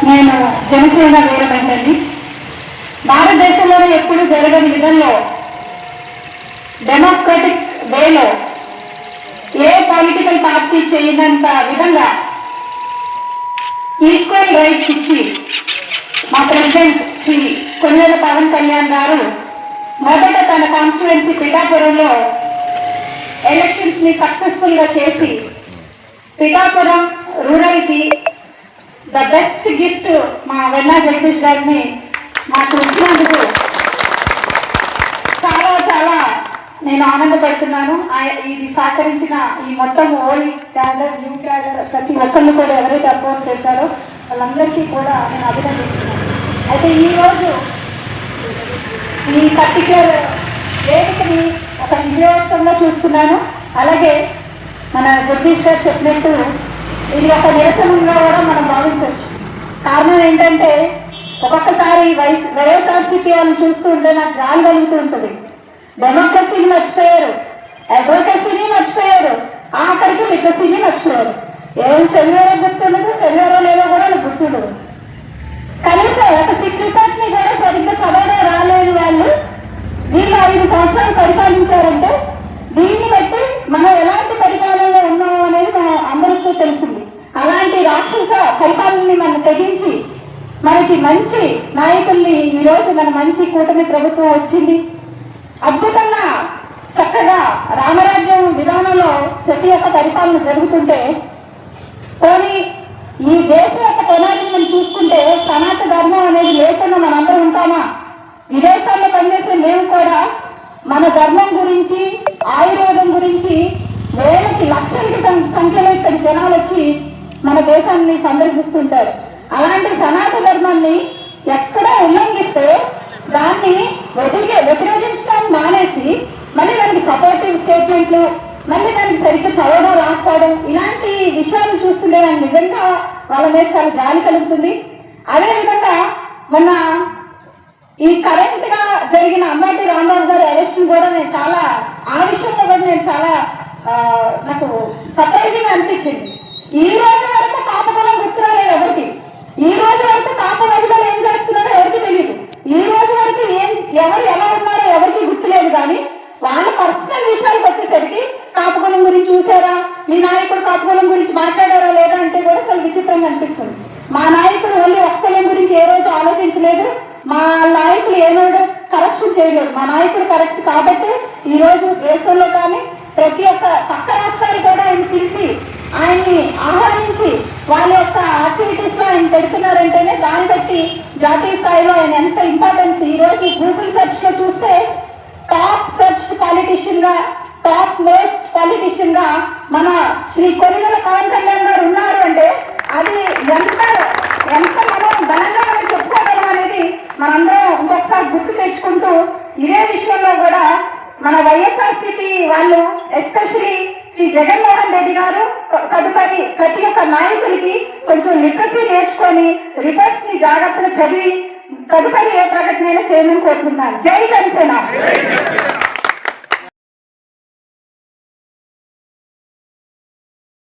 నేను జనసేన వీరమంటండి. భారతదేశంలోనే ఎప్పుడు జరగని విధంలో డెమోక్రటిక్ వేలో ఏ పొలిటికల్ పార్టీ చేయనంత విధంగా ఈక్వల్ రైట్స్ ఇచ్చి మా ప్రెసిడెంట్ శ్రీ కొల్లేరు పవన్ కళ్యాణ్ గారు మొదట తన కాన్స్టిట్యుయెన్సీ పిఠాపురంలో ఎలక్షన్స్ ని సక్సెస్ఫుల్ గా చేసి పిఠాపురం రూరల్ కి ద బెస్ట్ గిఫ్ట్ మా వెన్నా జగదీష్ గారిని మాకు ఇచ్చినందుకు చాలా చాలా నేను ఆనందపడుతున్నాను. ఇది సహకరించిన ఈ మొత్తం ఓల్డ్ క్యాడర్, న్యూ క్యాడర్, ప్రతి ఒక్కళ్ళు కూడా ఎవరైతే అపోజ్ చేశారో వాళ్ళందరికీ కూడా నేను అభినందిస్తున్నాను. అయితే ఈరోజు ఈ పర్టిక్యులర్ వేదికని ఒక విజయోత్సవంగా చూస్తున్నాను. అలాగే మన జగదీష్ గారు చెప్పినట్టు ఇది ఒక నిరసనంగా కూడా మనం భావించవచ్చు. కారణం ఏంటంటే ఒక్కొక్కసారి వైఎస్ఆర్సీపీ వాళ్ళని చూస్తూ ఉంటే నాకు జాలి కలుగుతూ ఉంటుంది. డెమోక్రసీని మర్చిపోయారు, అడ్వొకసీని మర్చిపోయారు, ఆఖరికి లిటరసీని మర్చిపోయారు. ఏం శనివారం గుర్తుండదు, శనివారం లేదో కూడా గుర్తుండదు. కనీసం ఒక సిగ్నిఫికెంట్ ని కూడా సరిగ్గా చదవడం రాలేని వాళ్ళు వీళ్ళు 5 సంవత్సరాలు పరిపాలించారంటే దీన్ని బట్టి మనం ఎలాంటి పరిపాలనలో ఉన్నాము అనేది మనం అందరికీ తెలిసింది. అలాంటి రాక్షస పరిపాలనని మనం తెగించి మనకి మంచి నాయకుల్ని ఈరోజు మన మంచి కూటమి ప్రభుత్వం వచ్చింది. అద్భుతంగా చక్కగా రామరాజ్యం విధానంలో ప్రతి ఒక్క పరిపాలన జరుగుతుంటే పోనీ ఈ దేశం యొక్క పునాదిని మనం చూసుకుంటే సనాతన ధర్మం అనేది లేకుండా మనందరం ఉంటామా? విదేశాల్లో పనిచేసే మేము కూడా మన ధర్మం గురించి, ఆయుర్వేదం గురించి వేలకి లక్షలకి సంఖ్యలో ఇక్కడ జనాలు వచ్చి మన దేశాన్ని సందర్శిస్తుంటారు. అలాంటి సనాతన ధర్మాన్ని ఎక్కడ ఉల్లంఘిస్తే దాన్ని వ్యతిరేకించడం మానేసి మళ్ళీ దానికి సపోర్టివ్ స్టేట్మెంట్లు, మళ్ళీ దానికి సరిగ్గా చదవడం రాకపోవడం, ఇలాంటి విషయాలు చూస్తుంటే నాకు నిజంగా వాళ్ళ మీద చాలా జాలి కలుగుతుంది. అదేవిధంగా మొన్న ఈ కరెంట్ గా జరిగిన అమ్మాటి రాంబాబు గారి అరెస్ట్ కూడా నేను చాలా ఆ విషయంలో కూడా నేను చాలా నాకు సర్ప్రైజింగ్ అనిపించింది. ఈ రోజు వరకు కాపబలం గుర్తురాలేదు ఎవరికి. ఈ రోజు వరకు కాపబలం ఏం చేస్తున్నారో ఎవరికి తెలియదు. ఈ రోజు వరకు ఎవరు ఎలా ఉన్నారో ఎవరికి గుర్తులేదు. కానీ వాళ్ళ పర్సనల్ విషయాలకు వచ్చేసరికి కాపబలం గురించి చూసారా, మీ నాయకుడు కాపబలం గురించి మాట్లాడారా లేదా అంటే కూడా చాలా విచిత్రంగా అనిపిస్తుంది. మా నాయకుడు ఓన్లీ ఒక్కలం గురించి ఏ రోజు ఆలోచించలేదు. మా నాయకులు ఏనాడు కరప్షన్ చేయలేదు. మా నాయకుడు కరెక్ట్ కాబట్టి ఈ రోజు దేశంలో కానీ ప్రతి ఒక్క పక్క రాష్ట్రాలు కూడా ఆయన పిలిచి ఆయన్ని ఆహ్వానించి వాళ్ళ యొక్క యాక్టివిటీస్ లో ఆయన పెడుతున్నారంటేనే దాన్ని బట్టి జాతీయ స్థాయిలో ఆయన ఎంత ఇంపార్టెన్స్. ఈ రోజు గూగుల్ సెర్చ్ లో చూస్తే టాప్ సెర్చ్ పాలిటిషియన్ గా, టాప్ మోస్ట్ పాలిటిషియన్ గా మన శ్రీ కొల్లేరు పవన్ కళ్యాణ్ గారు ఉన్నారు అంటే అది ఎంత మనం ఘనంగా మనం చెప్పుకోగలం అనేది మనందరం ఇంకొకసారి గుర్తు తెచ్చుకుంటూ ఇదే విషయంలో కూడా మన వైఎస్ఆర్సీపీ వాళ్ళు ఎస్పెషలీ శ్రీ జగన్మోహన్ రెడ్డి గారు తదుపరి ప్రతి ఒక్క నాయకుడికి కొంచెం లిటరసీ నేర్చుకొని రిపోర్ట్స్ ని జాగ్రత్తగా చదివి తదుపరి ఏ ప్రకటన చేయమని కోరుకుంటున్నాను. జై జనసేన.